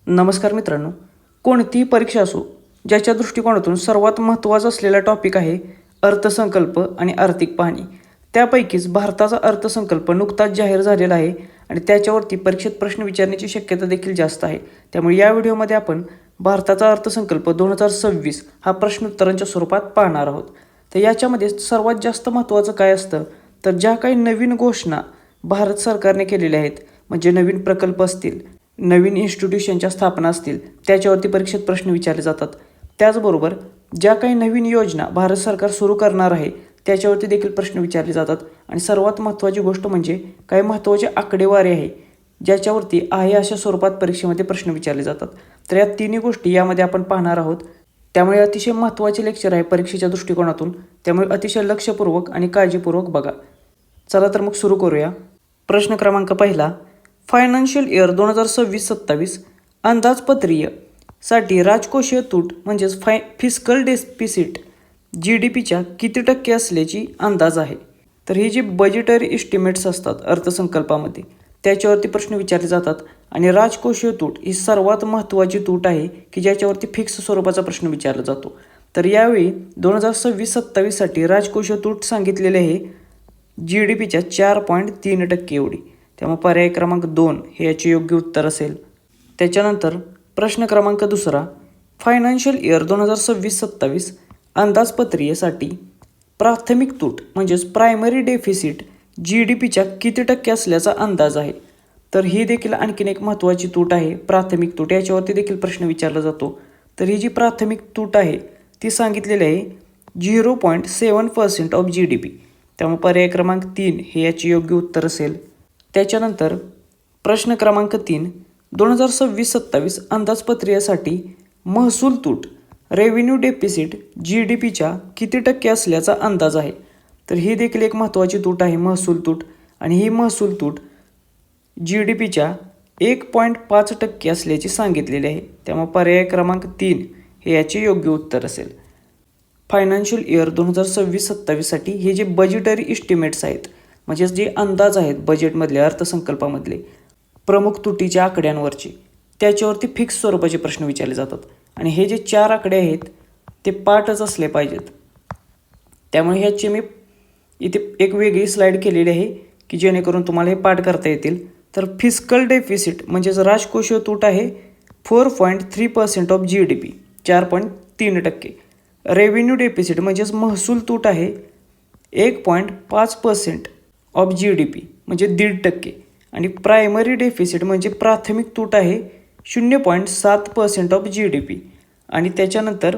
नमस्कार मित्रांनो, कोणतीही परीक्षा असो, ज्याच्या दृष्टिकोनातून सर्वात महत्त्वाचा असलेला टॉपिक आहे अर्थसंकल्प आणि आर्थिक पाहणी. त्यापैकीच भारताचा अर्थसंकल्प नुकताच जाहीर झालेला आहे आणि त्याच्यावरती परीक्षेत प्रश्न विचारण्याची शक्यता देखील जास्त आहे. त्यामुळे या व्हिडिओमध्ये आपण भारताचा अर्थसंकल्प 2026 हा प्रश्नोत्तरांच्या स्वरूपात पाहणार आहोत. तर याच्यामध्ये सर्वात जास्त महत्त्वाचं काय असतं, तर ज्या काही नवीन घोषणा भारत सरकारने केलेल्या आहेत, म्हणजे नवीन प्रकल्प असतील, नवीन इन्स्टिट्यूशनच्या स्थापना असतील, त्याच्यावरती परीक्षेत प्रश्न विचारले जातात. त्याचबरोबर ज्या काही नवीन योजना भारत सरकार सुरू करणार आहे त्याच्यावरती देखील प्रश्न विचारले जातात. आणि सर्वात महत्त्वाची गोष्ट म्हणजे काही महत्त्वाचे आकडेवारी आहे ज्याच्यावरती आहे अशा स्वरूपात परीक्षेमध्ये प्रश्न विचारले जातात. तर या तिन्ही गोष्टी यामध्ये आपण पाहणार आहोत. त्यामुळे अतिशय महत्त्वाचे लेक्चर आहे परीक्षेच्या दृष्टिकोनातून. त्यामुळे अतिशय लक्षपूर्वक आणि काळजीपूर्वक बघा. चला तर मग सुरू करूया. प्रश्न क्रमांक पहिला, फायनान्शियल इयर 2026-27 अंदाजपत्रीय साठी राजकोषीय तूट म्हणजेच फिस्कल डेफिसिट GDPच्या किती टक्के असल्याची अंदाज आहे. तर ही जी बजेटरी इस्टिमेट्स असतात अर्थसंकल्पामध्ये त्याच्यावरती प्रश्न विचारले जातात. आणि राजकोषीय तूट ही सर्वात महत्त्वाची तूट आहे की ज्याच्यावरती फिक्स स्वरूपाचा प्रश्न विचारला जातो. तर यावेळी 2026-27साठी राजकोषीय तूट सांगितलेले आहे GDPच्या 4.3% एवढी. त्यामुळे पर्याय क्रमांक 2 हे याचे योग्य उत्तर असेल. त्याच्यानंतर प्रश्न क्रमांक दुसरा, फायनान्शियल इयर 2026-27 अंदाजपत्रीयसाठी प्राथमिक तूट म्हणजेच प्रायमरी डेफिसिट GDPच्या किती टक्के असल्याचा अंदाज आहे. तर ही देखील आणखीन एक महत्त्वाची तूट आहे, प्राथमिक तूट. याच्यावरती देखील प्रश्न विचारला जातो. तर ही जी प्राथमिक तूट आहे ती सांगितलेली आहे 0.7% ऑफ GDP. त्यामुळे पर्याय क्रमांक 3 हे याचे योग्य उत्तर असेल. त्याच्यानंतर प्रश्न क्रमांक 3, 2026-27 अंदाजपत्रीयसाठी महसूल तूट रेव्हेन्यू डेफिसिट GDPच्या किती टक्के असल्याचा अंदाज आहे. तर ही देखील एक महत्त्वाची तूट आहे, महसूल तूट. आणि ही महसूल तूट GDPच्या 1.5% असल्याची सांगितलेली आहे. त्यामुळे पर्याय क्रमांक 3 हे याचे योग्य उत्तर असेल. फायनान्शियल इयर 2026-27साठी हे जे बजेटरी इस्टिमेट्स आहेत म्हणजेच जे अंदाज आहेत बजेटमधले, अर्थसंकल्पामधले प्रमुख तुटीच्या आकड्यांवरचे, त्याच्यावरती फिक्स स्वरूपाचे प्रश्न विचारले जातात. आणि हे जे 4 आकडे आहेत ते पाठच असले पाहिजेत. त्यामुळे ह्याची मी इथे एक वेगळी स्लाईड केलेली आहे की जेणेकरून तुम्हाला हे पाठ करता येतील. तर फिस्कल डेफिसिट म्हणजेच राजकोषीय तूट आहे 4.3% ऑफ GDP, 4.3%. रेव्हेन्यू डेफिसिट म्हणजेच महसूल तूट आहे 1.5% ऑफ GDP म्हणजे 1.5%. आणि प्रायमरी डेफिसिट म्हणजे प्राथमिक तूट आहे 0.7% ऑफ GDP. आणि त्याच्यानंतर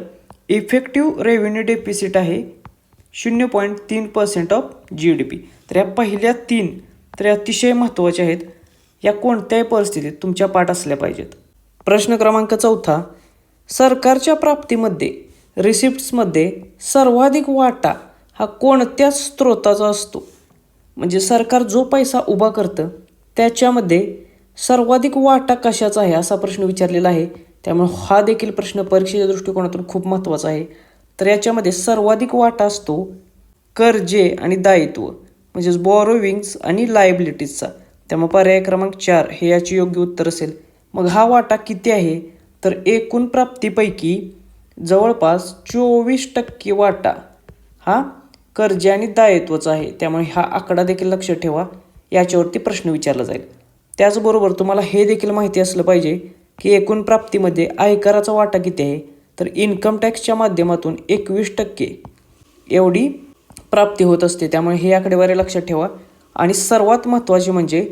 इफेक्टिव्ह रेव्हेन्यू डेफिसिट आहे 0.3% ऑफ GDP. तर या पहिल्या 3 तर अतिशय महत्त्वाच्या आहेत. या कोणत्याही परिस्थितीत तुमच्या पाठ असल्या पाहिजेत. प्रश्न क्रमांक 4, सरकारच्या प्राप्तीमध्ये रिसिप्ट्समध्ये सर्वाधिक वाटा हा कोणत्या स्रोताचा असतो. म्हणजे सरकार जो पैसा उभा करतं त्याच्यामध्ये सर्वाधिक वाटा कशाचा आहे असा प्रश्न विचारलेला आहे. त्यामुळे हा देखील प्रश्न परीक्षेच्या दृष्टिकोनातून खूप महत्त्वाचा आहे. तर याच्यामध्ये सर्वाधिक वाटा असतो कर्जे आणि दायित्व म्हणजेच बॉरोविंग्स आणि लायबिलिटीजचा. त्यामुळे पर्याय क्रमांक 4 हे याचे योग्य उत्तर असेल. मग हा वाटा किती आहे, तर एकूण प्राप्तीपैकी जवळपास 24% वाटा हा कर्जे आणि दायित्वाचा आहे. त्यामुळे हा आकडा देखील लक्षात ठेवा, याच्यावरती प्रश्न विचारला जाईल. त्याचबरोबर तुम्हाला हे देखील माहिती असलं पाहिजे की एकूण प्राप्तीमध्ये आयकराचा वाटा किती आहे. तर इन्कम टॅक्सच्या माध्यमातून 21% एवढी प्राप्ती होत असते. त्यामुळे हे आकडेवारी लक्षात ठेवा. आणि सर्वात महत्त्वाचे म्हणजे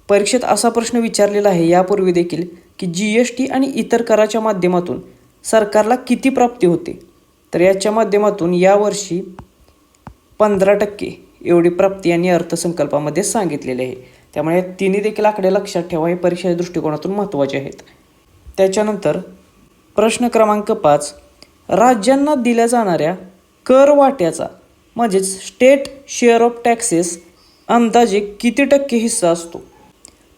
परीक्षेत असा प्रश्न विचारलेला आहे यापूर्वी देखील की GST आणि इतर कराच्या माध्यमातून सरकारला किती प्राप्ती होते. तर याच्या माध्यमातून यावर्षी 15% एवढी प्राप्ती यांनी अर्थसंकल्पामध्ये सांगितलेली आहे. त्यामुळे तिन्ही देखील आकडे लक्षात ठेवा, हे परीक्षेच्या दृष्टिकोनातून महत्त्वाचे आहेत. त्याच्यानंतर प्रश्न क्रमांक 5, राज्यांना दिल्या जाणाऱ्या कर वाट्याचा म्हणजेच स्टेट शेअर ऑफ टॅक्सेस अंदाजे किती टक्के हिस्सा असतो.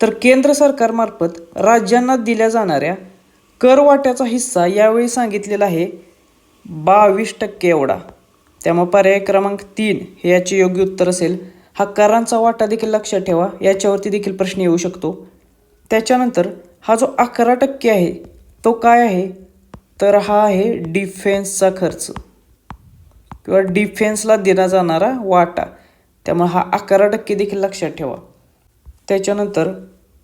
तर केंद्र सरकारमार्फत राज्यांना दिल्या जाणाऱ्या कर वाट्याचा हिस्सा यावेळी सांगितलेला आहे 22% एवढा. त्यामुळे पर्याय क्रमांक 3 हे याचे योग्य उत्तर असेल. हा करांचा वाटा देखील लक्षात ठेवा, याच्यावरती देखील प्रश्न येऊ शकतो. त्याच्यानंतर हा जो 11% आहे तो काय आहे, तर हा आहे डिफेन्सचा खर्च किंवा डिफेन्सला दिला जाणारा वाटा. त्यामुळे हा 11% देखील लक्षात ठेवा. त्याच्यानंतर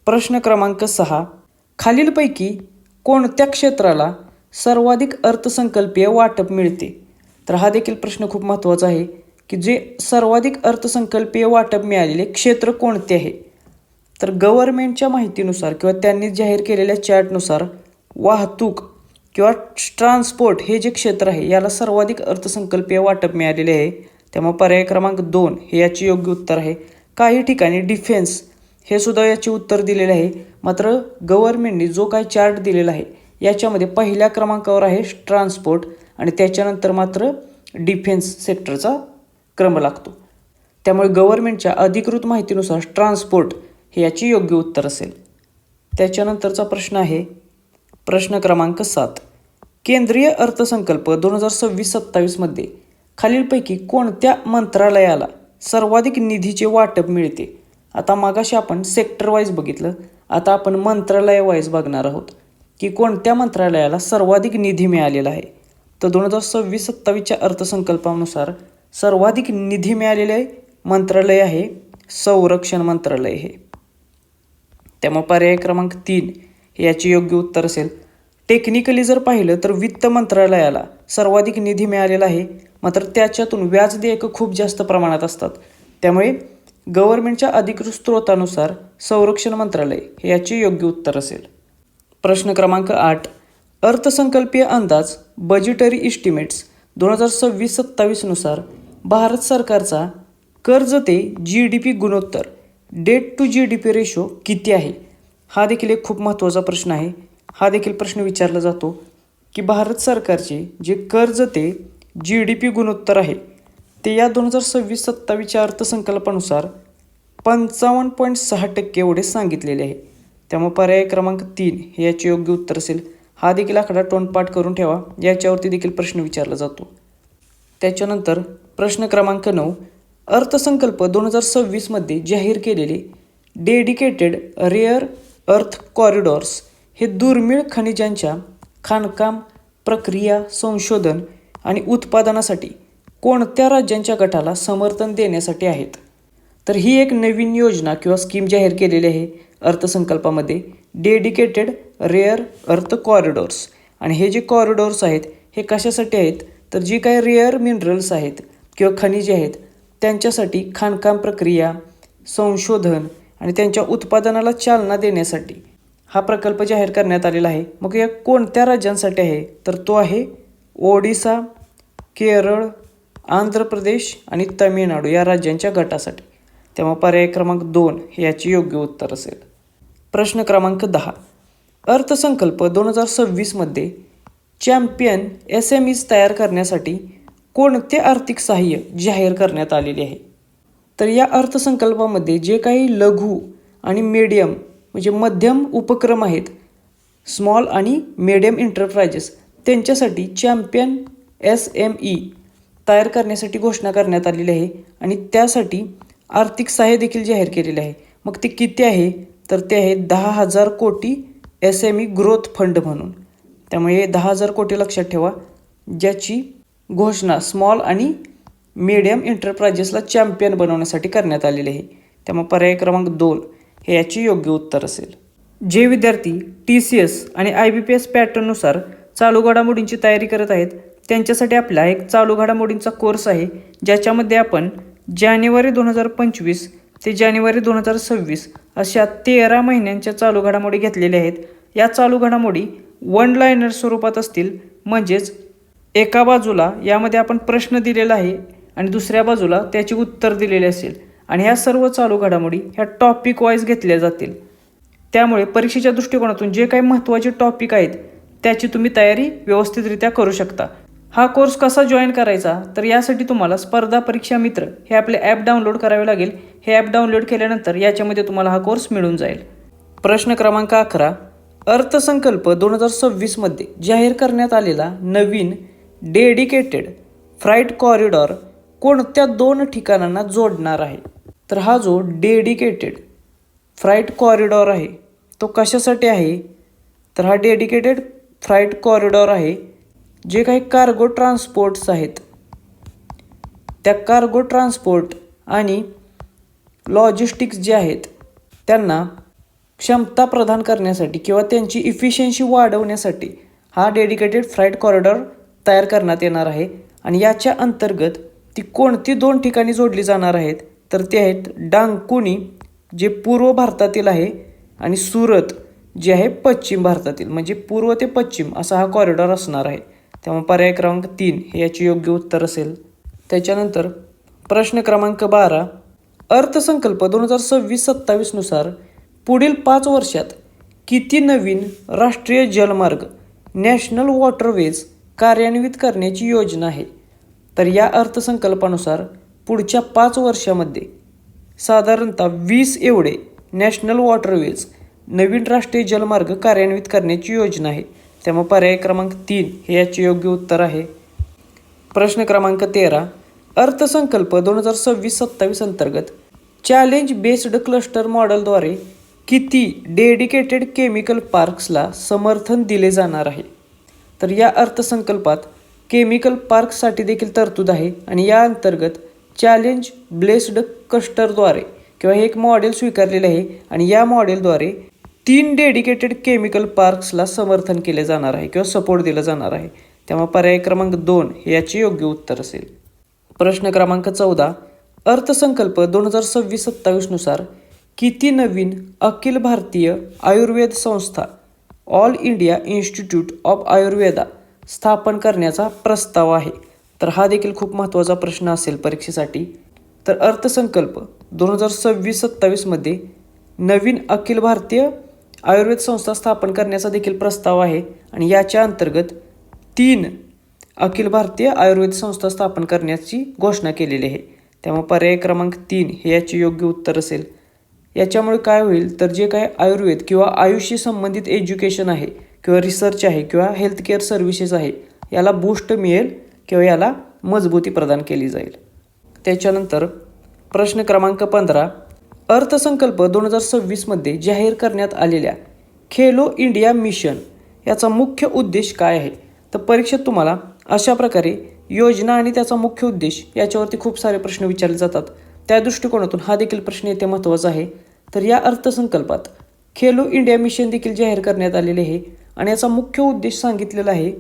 प्रश्न क्रमांक 6, खालीलपैकी कोणत्या क्षेत्राला सर्वाधिक अर्थसंकल्पीय वाटप मिळते. तर हा देखील प्रश्न खूप महत्त्वाचा आहे की जे सर्वाधिक अर्थसंकल्पीय वाटप मिळालेले क्षेत्र कोणते आहे. तर गव्हर्नमेंटच्या माहितीनुसार किंवा त्यांनी जाहीर केलेल्या चार्टनुसार वाहतूक किंवा ट्रान्सपोर्ट हे जे क्षेत्र आहे याला सर्वाधिक अर्थसंकल्पीय वाटप मिळालेले आहे. त्यामुळे पर्याय क्रमांक 2 हे याचे योग्य उत्तर आहे. काही ठिकाणी डिफेन्स हे सुद्धा याचे उत्तर दिलेले आहे. मात्र गव्हर्नमेंटने जो काही चार्ट दिलेला आहे याच्यामध्ये पहिल्या क्रमांकावर आहे ट्रान्सपोर्ट आणि त्याच्यानंतर मात्र डिफेन्स सेक्टरचा क्रम लागतो. त्यामुळे गव्हर्नमेंटच्या अधिकृत माहितीनुसार ट्रान्सपोर्ट हे याचे योग्य उत्तर असेल. त्याच्यानंतरचा प्रश्न आहे प्रश्न क्रमांक 7, केंद्रीय अर्थसंकल्प 2026-27 मध्ये खालीलपैकी कोणत्या मंत्रालयाला सर्वाधिक निधीचे वाटप मिळते. आता मागाशी आपण सेक्टर वाईज बघितलं, आता आपण मंत्रालय वाईज बघणार आहोत की कोणत्या मंत्रालयाला सर्वाधिक निधी मिळालेला आहे. तर 2026-27च्या अर्थसंकल्पानुसार सर्वाधिक निधी मिळालेले मंत्रालय आहे संरक्षण मंत्रालय हे. त्यामुळे पर्याय क्रमांक 3 हे याचे योग्य उत्तर असेल. टेक्निकली जर पाहिलं तर वित्त मंत्रालयाला सर्वाधिक निधी मिळालेला आहे, मात्र त्याच्यातून व्याज देयक खूप जास्त प्रमाणात असतात. त्यामुळे गव्हर्नमेंटच्या अधिकृत स्रोतानुसार संरक्षण मंत्रालय हे याचे योग्य उत्तर असेल. प्रश्न क्रमांक 8, अर्थसंकल्पीय अंदाज बजेटरी इस्टिमेट्स 2026-27 नुसार भारत सरकारचा कर्ज ते GDP गुणोत्तर डेट टू GDP रेशो किती आहे. हा देखील एक खूप महत्त्वाचा प्रश्न आहे. हा देखील प्रश्न विचारला जातो की भारत सरकारचे जे कर्ज ते GDP गुणोत्तर आहे ते या 2026-27च्या अर्थसंकल्पानुसार 55.6% एवढे सांगितलेले आहे. त्यामुळे पर्याय क्रमांक 3 हे याचे योग्य उत्तर असेल. हा देखील आकडा तोंडपाठ करून ठेवा, याच्यावरती देखील प्रश्न विचारला जातो. त्याच्यानंतर प्रश्न क्रमांक 9, अर्थसंकल्प 2026 मध्ये जाहीर केलेले डेडिकेटेड रेअर अर्थ कॉरिडॉर्स हे दुर्मिळ खनिजांच्या खाणकाम, प्रक्रिया, संशोधन आणि उत्पादनासाठी कोणत्या राज्यांच्या गटाला समर्थन देण्यासाठी आहेत. तर ही एक नवीन योजना किंवा स्कीम जाहीर केलेली आहे अर्थसंकल्पामध्ये, डेडिकेटेड रेअर अर्थ कॉरिडॉर्स. आणि हे जे कॉरिडॉर्स आहेत हे कशासाठी आहेत, तर जी काही रेअर मिनरल्स आहेत किंवा खनिजे आहेत त्यांच्यासाठी खाणकाम प्रक्रिया, संशोधन आणि त्यांच्या उत्पादनाला चालना देण्यासाठी हा प्रकल्प जाहीर करण्यात आलेला आहे. मग या कोणत्या राज्यांसाठी आहे, तर तो आहे ओडिसा, केरळ, आंध्र प्रदेश आणि तमिळनाडू या राज्यांच्या गटासाठी. त्यामुळे पर्याय क्रमांक 2 हे याचे योग्य उत्तर असेल. प्रश्न क्रमांक 10, अर्थसंकल्प 2026 मध्ये चॅम्पियन SMEs तयार करण्यासाठी कोणते आर्थिक सहाय्य जाहीर करण्यात आलेले आहे. तर या अर्थसंकल्पामध्ये जे काही लघु आणि मीडियम म्हणजे मध्यम उपक्रम आहेत, स्मॉल आणि मीडियम एंटरप्राइजेस, त्यांच्यासाठी चॅम्पियन SME तयार करण्यासाठी घोषणा करण्यात आलेली आहे आणि त्यासाठी आर्थिक सहाय्य देखील जाहीर केलेले आहे. मग ते किती आहे, तर ते आहे 10,000 कोटी SME ग्रोथ फंड म्हणून. त्यामुळे 10,000 कोटी लक्षात ठेवा, ज्याची घोषणा स्मॉल आणि मीडियम एंटरप्राइजेसला चॅम्पियन बनवण्यासाठी करण्यात आलेले आहे. त्यामुळे पर्याय क्रमांक 2 हे याचे योग्य उत्तर असेल. जे विद्यार्थी TCS आणि IBPS पॅटर्ननुसार चालू घडामोडींची तयारी करत आहेत त्यांच्यासाठी आपला एक चालू घडामोडींचा कोर्स आहे, ज्याच्यामध्ये आपण जानेवारी 2025 ते जानेवारी 2026 अशा 13 महिन्यांच्या चालू घडामोडी घेतलेल्या आहेत. या चालू घडामोडी वन लायनर स्वरूपात असतील, म्हणजेच एका बाजूला यामध्ये आपण प्रश्न दिलेला आहे आणि दुसऱ्या बाजूला त्याची उत्तर दिलेले असेल आणि ह्या सर्व चालू घडामोडी ह्या टॉपिक वाईज घेतल्या जातील. त्यामुळे परीक्षेच्या दृष्टिकोनातून जे काही महत्त्वाचे टॉपिक आहेत त्याची तुम्ही तयारी व्यवस्थितरित्या करू शकता. हा कोर्स कसा जॉईन करायचा, तर यासाठी तुम्हाला स्पर्धा परीक्षा मित्र हे आपले ॲप डाउनलोड करावे लागेल. हे ॲप डाउनलोड केल्यानंतर याच्यामध्ये तुम्हाला हा कोर्स मिळून जाईल. प्रश्न क्रमांक 11, अर्थसंकल्प 2026 मध्ये जाहीर करण्यात आलेला नवीन डेडिकेटेड फ्राईट कॉरिडॉर कोणत्या 2 ठिकाणांना जोडणार आहे. तर हा जो डेडिकेटेड फ्राईट कॉरिडॉर आहे तो कशासाठी आहे, तर हा डेडिकेटेड फ्राईट कॉरिडॉर आहे. जे काही कार्गो ट्रान्सपोर्ट्स आहेत त्या कार्गो ट्रान्सपोर्ट आणि लॉजिस्टिक्स जे आहेत त्यांना क्षमता प्रदान करण्यासाठी किंवा त्यांची इफिशियन्सी वाढवण्यासाठी हा डेडिकेटेड फ्राईट कॉरिडॉर तयार करण्यात येणार आहे. आणि याच्या अंतर्गत ती कोणती 2 ठिकाणी जोडली जाणार आहेत, तर ते आहेत डांकुनी जे पूर्व भारतातील आहे आणि सुरत जे आहे पश्चिम भारतातील. म्हणजे पूर्व ते पश्चिम असा हा कॉरिडॉर असणार आहे. त्यामुळे पर्याय क्रमांक 3 हे याचे योग्य उत्तर असेल. त्याच्यानंतर प्रश्न क्रमांक 12, अर्थसंकल्प 2026-27 नुसार पुढील 5 वर्षात किती नवीन राष्ट्रीय जलमार्ग नॅशनल वॉटरवेज कार्यान्वित करण्याची योजना आहे. तर या अर्थसंकल्पानुसार पुढच्या 5 वर्षामध्ये साधारणतः 20 एवढे नॅशनल वॉटरवेज नवीन राष्ट्रीय जलमार्ग कार्यान्वित करण्याची योजना आहे. त्यामुळे पर्याय क्रमांक 3 हे याचे योग्य उत्तर आहे. प्रश्न क्रमांक 13, अर्थसंकल्प 2026-27 अंतर्गत चॅलेंज बेस्ड क्लस्टर मॉडेलद्वारे किती डेडिकेटेड केमिकल पार्क्सला समर्थन दिले जाणार आहे. तर या अर्थसंकल्पात केमिकल पार्कसाठी देखील तरतूद आहे आणि या अंतर्गत चॅलेंज बेस्ड क्लस्टरद्वारे किंवा हे एक मॉडेल स्वीकारलेले आहे आणि या मॉडेलद्वारे 3 डेडिकेटेड केमिकल पार्क्सला समर्थन केले जाणार आहे किंवा सपोर्ट दिला जाणार आहे. त्यामुळे पर्याय क्रमांक 2 हे याचे योग्य उत्तर असेल. प्रश्न क्रमांक 14, अर्थसंकल्प 2026-27 नुसार किती नवीन अखिल भारतीय आयुर्वेद संस्था all India institute of Ayurveda स्थापन करण्याचा प्रस्ताव आहे. तर हा देखील खूप महत्त्वाचा प्रश्न असेल परीक्षेसाठी. तर अर्थसंकल्प 2026-27 मध्ये नवीन अखिल भारतीय आयुर्वेद संस्था स्थापन करण्याचा देखील प्रस्ताव आहे आणि याच्या अंतर्गत 3 अखिल भारतीय आयुर्वेद संस्था स्थापन करण्याची घोषणा केलेली आहे. त्यामुळे पर्याय क्रमांक 3 हे याचे योग्य उत्तर असेल. याच्यामुळे काय होईल, तर जे काय आयुर्वेद किंवा आयुषशी संबंधित एज्युकेशन आहे किंवा रिसर्च आहे किंवा हेल्थकेअर सर्व्हिसेस आहे याला बूस्ट मिळेल किंवा याला मजबूती प्रदान केली जाईल. त्याच्यानंतर प्रश्न क्रमांक 15, अर्थसंकल्प 2026 मध्ये जाहीर करण्यात आलेल्या खेलो इंडिया मिशन याचा मुख्य उद्देश काय आहे. तर परीक्षेत तुम्हाला अशा प्रकारे योजना आणि त्याचा मुख्य उद्देश याच्यावरती खूप सारे प्रश्न विचारले जातात. त्या दृष्टिकोनातून हा देखील प्रश्न येथे महत्त्वाचा आहे. तर या अर्थसंकल्पात खेलो इंडिया मिशन देखील जाहीर करण्यात आलेले आहे आणि याचा मुख्य उद्देश सांगितलेला आहे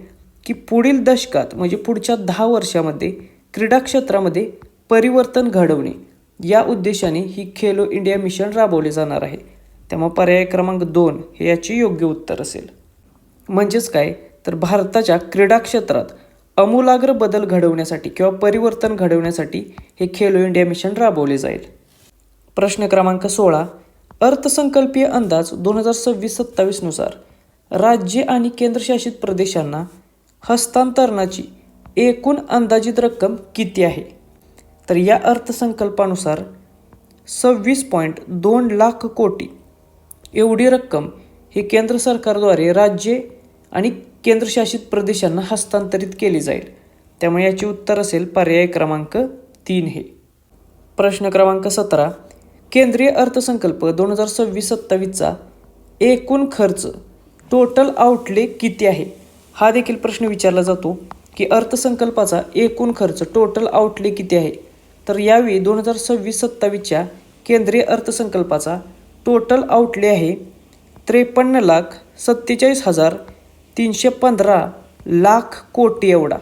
की पुढील दशकात म्हणजे पुढच्या 10 वर्षामध्ये क्रीडा क्षेत्रामध्ये परिवर्तन घडवणे या उद्देशाने ही खेलो इंडिया मिशन राबवले जाणार आहे. त्यामुळे पर्याय क्रमांक 2 हे याचे योग्य उत्तर असेल. म्हणजेच काय, तर भारताच्या क्रीडा क्षेत्रात आमूलाग्र बदल घडवण्यासाठी किंवा परिवर्तन घडवण्यासाठी हे खेलो इंडिया मिशन राबवले जाईल. प्रश्न क्रमांक 16, अर्थसंकल्पीय अंदाज 2026-27 नुसार राज्ये आणि केंद्रशासित प्रदेशांना हस्तांतरणाची एकूण अंदाजित रक्कम किती आहे. तर या अर्थसंकल्पानुसार 26.2 लाख कोटी एवढी रक्कम ही केंद्र सरकारद्वारे राज्ये आणि केंद्रशासित प्रदेशांना हस्तांतरित केली जाईल. त्यामुळे याचे उत्तर असेल पर्याय क्रमांक 3 हे. प्रश्न क्रमांक 17, केंद्रीय अर्थसंकल्प 2026-27चा एकूण खर्च टोटल आउटले किती आहे. हा देखील प्रश्न विचारला जातो की अर्थसंकल्पाचा एकूण खर्च टोटल आउटले किती आहे. तर यावेळी 2026-27च्या केंद्रीय अर्थसंकल्पाचा टोटल आउटले आहे 53,47,315 लाख कोटी एवढा.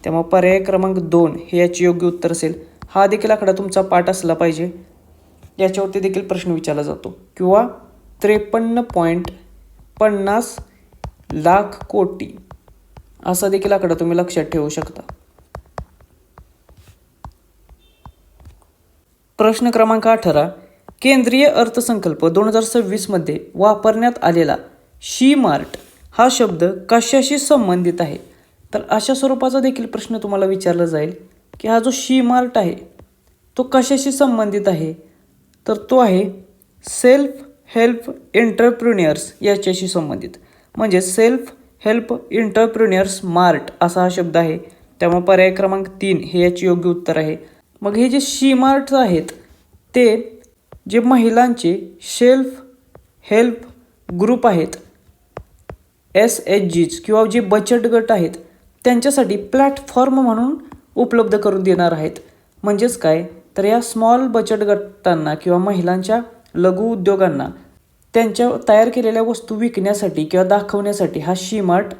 त्यामुळे पर्याय क्रमांक 2 हे याचे योग्य उत्तर असेल. हा देखील आकडा तुमचा पाठ असला पाहिजे, याच्यावरती देखील प्रश्न विचारला जातो. किंवा 53.50 लाख कोटी असा देखील आकडा तुम्ही लक्षात ठेवू शकता. प्रश्न क्रमांक 18, केंद्रीय अर्थसंकल्प 2026 मध्ये वापरण्यात आलेला शी मार्ट हा शब्द कशाशी संबंधित आहे. तर अशा स्वरूपाचा देखील प्रश्न तुम्हाला विचारला जाईल की हा जो शी मार्ट आहे तो कशाशी संबंधित आहे. तर तो आहे सेल्फ हेल्प एंटरप्रिन्युअर्स याच्याशी संबंधित. म्हणजे सेल्फ हेल्प एंटरप्रिन्युअर्स मार्ट असा हा शब्द आहे. त्यामुळे पर्याय क्रमांक 3 हे याचे योग्य उत्तर आहे. मग हे जे शी मार्ट्स आहेत ते जे महिलांचे सेल्फ हेल्प ग्रुप आहेत, SHGs किंवा जे बचत गट आहेत त्यांच्यासाठी प्लॅटफॉर्म म्हणून उपलब्ध करून देणार आहेत. म्हणजेच काय, तर या स्मॉल बचत गटांना किंवा महिलांच्या लघु उद्योगांना त्यांच्या तयार केलेल्या वस्तू विकण्यासाठी किंवा दाखवण्यासाठी हा शी-मार्ट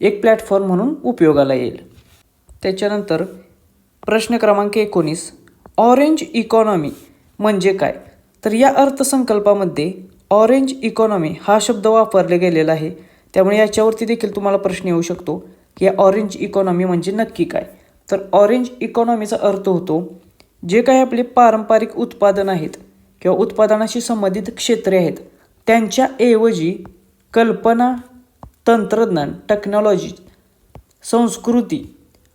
एक प्लॅटफॉर्म म्हणून उपयोगाला येईल. त्याच्यानंतर प्रश्न क्रमांक 19, ऑरेंज इकॉनॉमी म्हणजे काय? तर या अर्थसंकल्पामध्ये ऑरेंज इकॉनॉमी हा शब्द वापरला गेलेला आहे. त्यामुळे याच्यावरती देखील तुम्हाला प्रश्न येऊ शकतो की या ऑरेंज इकॉनॉमी म्हणजे नक्की काय? तर ऑरेंज इकॉनॉमीचा अर्थ होतो जे काही आपले पारंपरिक उत्पादन आहेत किंवा उत्पादनाशी संबंधित क्षेत्रे आहेत त्यांच्याऐवजी कल्पना, तंत्रज्ञान, टेक्नॉलॉजी, संस्कृती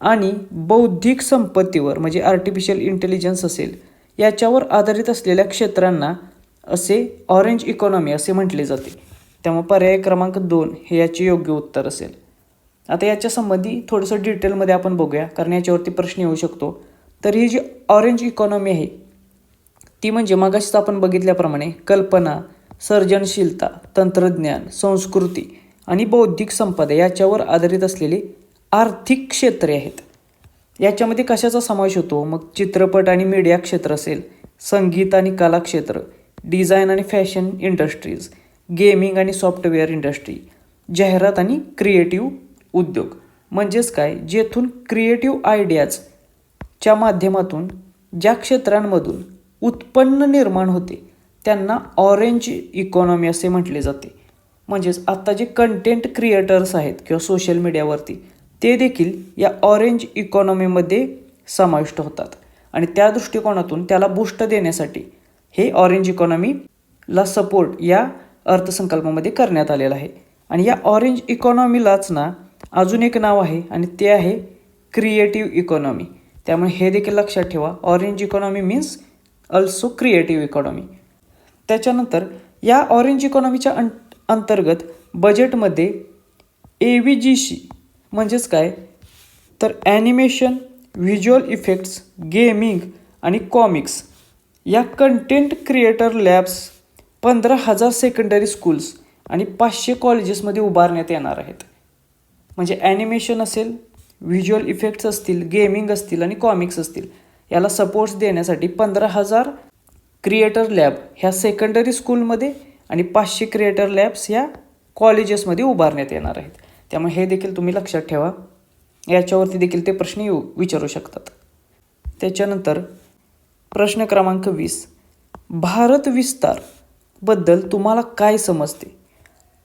आणि बौद्धिक संपत्तीवर म्हणजे आर्टिफिशियल इंटेलिजन्स असेल याच्यावर आधारित असलेल्या क्षेत्रांना असे ऑरेंज इकॉनॉमी असे म्हटले जाते. त्यामुळे पर्याय क्रमांक 2 हे याचे योग्य उत्तर असेल. आता याच्या संबंधी थोडंसं डिटेलमध्ये आपण बघूया कारण याच्यावरती प्रश्न येऊ शकतो. तर ही जी ऑरेंज इकॉनॉमी आहे ती म्हणजे मागाशीच आपण बघितल्याप्रमाणे कल्पना, सर्जनशीलता, तंत्रज्ञान, संस्कृती आणि बौद्धिक संपदा याच्यावर आधारित असलेली आर्थिक क्षेत्रे आहेत. याच्यामध्ये कशाचा समावेश होतो? मग चित्रपट आणि मीडिया क्षेत्र असेल, संगीत आणि कला क्षेत्र, डिझाईन आणि फॅशन इंडस्ट्रीज, गेमिंग आणि सॉफ्टवेअर इंडस्ट्री, जाहिरात आणि क्रिएटिव्ह उद्योग. म्हणजेच काय, जेथून क्रिएटिव्ह आयडियाजच्या माध्यमातून ज्या क्षेत्रांमधून उत्पन्न निर्माण होते त्यांना ऑरेंज इकॉनॉमी असे म्हटले जाते. म्हणजेच आता जे कंटेंट क्रिएटर्स आहेत किंवा सोशल मीडियावरती ते देखील या ऑरेंज इकॉनॉमीमध्ये समाविष्ट होतात आणि त्या दृष्टिकोनातून त्याला बूस्ट देण्यासाठी हे ऑरेंज इकॉनॉमीला सपोर्ट या अर्थसंकल्पामध्ये करण्यात आलेला आहे. आणि या ऑरेंज इकॉनॉमीलाच ना अजून एक नाव आहे आणि ते आहे क्रिएटिव्ह इकॉनॉमी. त्यामुळे हे देखील लक्षात ठेवा, orange economy means also creative economy. त्याच्यानंतर या ऑरेंज इकॉनॉमीच्या अंतर्गत बजेटमध्ये AVGC म्हणजेच काय, तर ॲनिमेशन, व्हिज्युअल इफेक्ट्स, गेमिंग आणि कॉमिक्स या content creator labs 15,000 secondary schools आणि 500 कॉलेजेसमध्ये उभारण्यात येणार आहेत. म्हणजे ॲनिमेशन असेल, व्हिज्युअल इफेक्ट्स असतील, गेमिंग असतील आणि कॉमिक्स असतील याला सपोर्ट्स देण्यासाठी 15,000 क्रिएटर लॅब ह्या सेकंडरी स्कूलमध्ये आणि 500 क्रिएटर लॅब्स ह्या कॉलेजेसमध्ये उभारण्यात येणार आहेत. त्यामुळे हे देखील तुम्ही लक्षात ठेवा, याच्यावरती देखील ते प्रश्न विचारू शकतात. त्याच्यानंतर प्रश्न क्रमांक 20, भारत विस्तार बद्दल तुम्हाला काय समजते?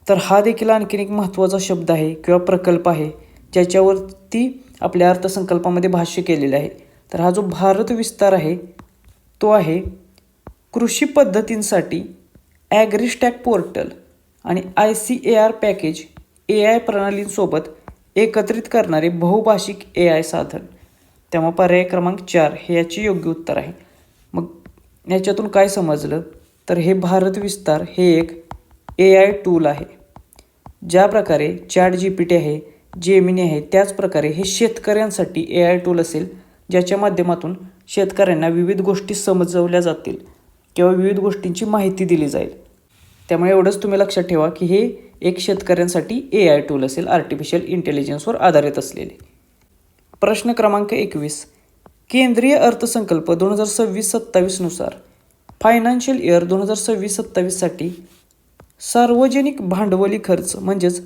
तर हा देखील आणखीन एक महत्त्वाचा शब्द आहे किंवा प्रकल्प आहे ज्याच्यावरती आपल्या अर्थसंकल्पामध्ये भाष्य केलेलं आहे. तर हा जो भारत विस्तार आहे तो आहे कृषी पद्धतींसाठी ॲग्रिस्टॅक पोर्टल आणि ICAR पॅकेज AI प्रणालींसोबत एकत्रित करणारे बहुभाषिक AI साधन. त्यामुळे पर्याय क्रमांक 4 हे याचे योग्य उत्तर आहे. मग याच्यातून काय समजलं, तर हे भारत विस्तार हे एक AI टूल आहे. ज्या प्रकारे ChatGPT आहे, जेमिनी आहे, त्याच प्रकारे हे शेतकऱ्यांसाठी AI टूल असेल ज्याच्या माध्यमातून शेतकऱ्यांना विविध गोष्टी समजवल्या जातील किंवा विविध गोष्टींची माहिती दिली जाईल. त्यामुळे एवढंच तुम्ही लक्षात ठेवा की हे एक शेतकऱ्यांसाठी AI टूल असेल आर्टिफिशियल इंटेलिजन्सवर आधारित असलेले. प्रश्न क्रमांक 21, केंद्रीय अर्थसंकल्प 2026-27 नुसार फायनान्शियल इयर 2026-27साठी सार्वजनिक भांडवली खर्च म्हणजेच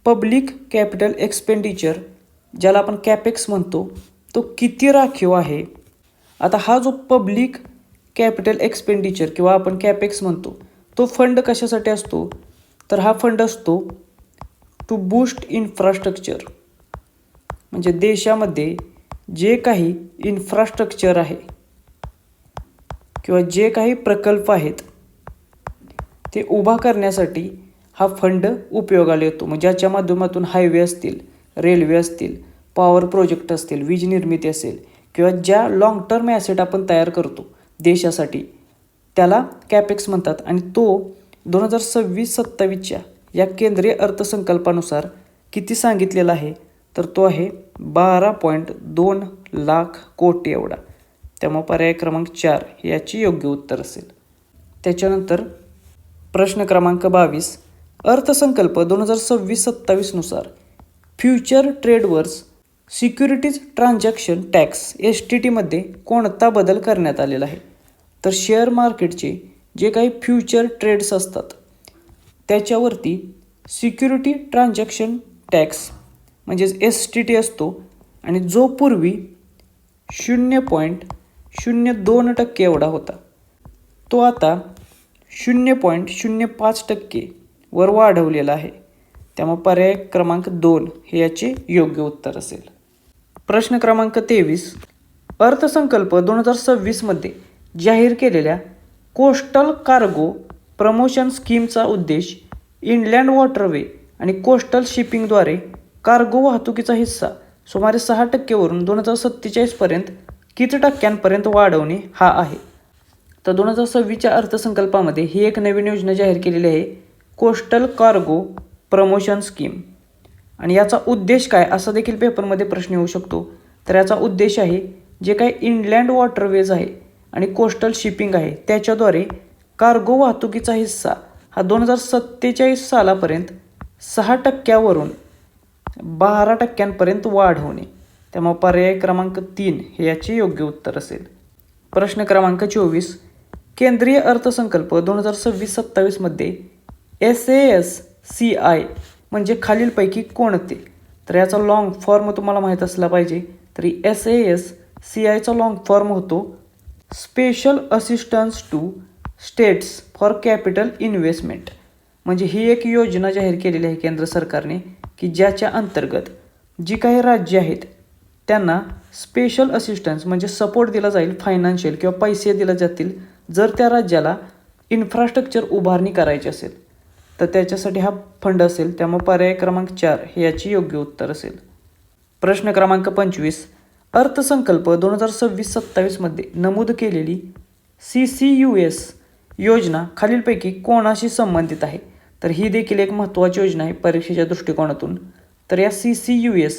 पब्लिक कॅपिटल एक्सपेंडिचर ज्याला आपण कॅपेक्स म्हणतो तो किती राखीव आहे? आता हा जो पब्लिक कॅपिटल एक्सपेंडिचर किंवा आपण कॅपेक्स म्हणतो तो फंड कशासाठी असतो? तर हा फंड असतो टू बूस्ट इन्फ्रास्ट्रक्चर. म्हणजे देशामध्ये जे काही इन्फ्रास्ट्रक्चर आहे किंवा जे काही प्रकल्प आहेत ते उभा करण्यासाठी हा फंड उपयोगाला येतो. मग ज्याच्या माध्यमातून हायवे असतील, रेल्वे असतील, पॉवर प्रोजेक्ट असतील, वीज निर्मिती असेल किंवा ज्या लाँग टर्म ॲसेट आपण तयार करतो देशासाठी त्याला कॅपेक्स म्हणतात. आणि तो 2026-27च्या या केंद्रीय अर्थसंकल्पानुसार किती सांगितलेला आहे? तर तो आहे 12.2 लाख कोटी एवढा. त्यामुळे पर्याय क्रमांक 4 याची योग्य उत्तर असेल. त्याच्यानंतर प्रश्न क्रमांक 22, अर्थसंकल्प 2026-27 फ्युचर ट्रेडवर्स सिक्युरिटीज ट्रान्झॅक्शन टॅक्स STTमध्ये कोणता बदल करण्यात आलेला आहे? तर शेअर मार्केटचे जे काही फ्युचर ट्रेड्स असतात त्याच्यावरती सिक्युरिटी ट्रान्झॅक्शन टॅक्स म्हणजेच STT असतो आणि जो पूर्वी 0.02% एवढा होता तो आता 0.05% वर वाढवलेला आहे. त्यामुळे पर्याय क्रमांक 2 हे याचे योग्य उत्तर असेल. प्रश्न क्रमांक 23 अर्थसंकल्प 2026मध्ये जाहीर केलेल्या कोस्टल कार्गो प्रमोशन स्कीमचा उद्देश इनलँड वॉटरवे आणि कोस्टल शिपिंगद्वारे कार्गो वाहतुकीचा हिस्सा सुमारे 6% वरून 2047 पर्यंत किती टक्क्यांपर्यंत वाढवणे हा आहे. तर 2026च्या अर्थसंकल्पामध्ये ही एक नवीन योजना जाहीर केलेली आहे, कोस्टल कार्गो प्रमोशन स्कीम. आणि याचा उद्देश काय असा देखील पेपरमध्ये प्रश्न येऊ शकतो. तर याचा उद्देश आहे जे काही इनलँड वॉटरवेज आहे आणि कोस्टल शिपिंग आहे त्याच्याद्वारे कार्गो वाहतुकीचा हिस्सा हा 2047 सालापर्यंत 6% 12% वाढवणे. त्यामुळे पर्याय क्रमांक 3 हे याचे योग्य उत्तर असेल. प्रश्न क्रमांक 24 केंद्रीय अर्थसंकल्प 2026-27मध्ये SASCI म्हणजे खालीलपैकी कोणते? तर याचा लॉंग फॉर्म तुम्हाला माहीत असला पाहिजे. तरी SASCIचा लॉंग फॉर्म होतो special assistance to states for capital investment. म्हणजे ही एक योजना जाहीर केलेली आहे केंद्र सरकारने की ज्याच्या अंतर्गत जी काही राज्ये आहेत त्यांना स्पेशल असिस्टन्स म्हणजे सपोर्ट दिला जाईल, फायनान्शियल किंवा पैसे दिले जातील जर त्या राज्याला इन्फ्रास्ट्रक्चर उभारणी करायची असेल तर त्याच्यासाठी हा फंड असेल. त्यामुळे पर्याय क्रमांक 4 हे याची योग्य उत्तर असेल. प्रश्न क्रमांक 25 अर्थसंकल्प 2026-27मध्ये नमूद केलेली CCUS योजना खालीलपैकी कोणाशी संबंधित आहे? तर ही देखील एक महत्त्वाची योजना आहे परीक्षेच्या दृष्टिकोनातून. तर या CCUS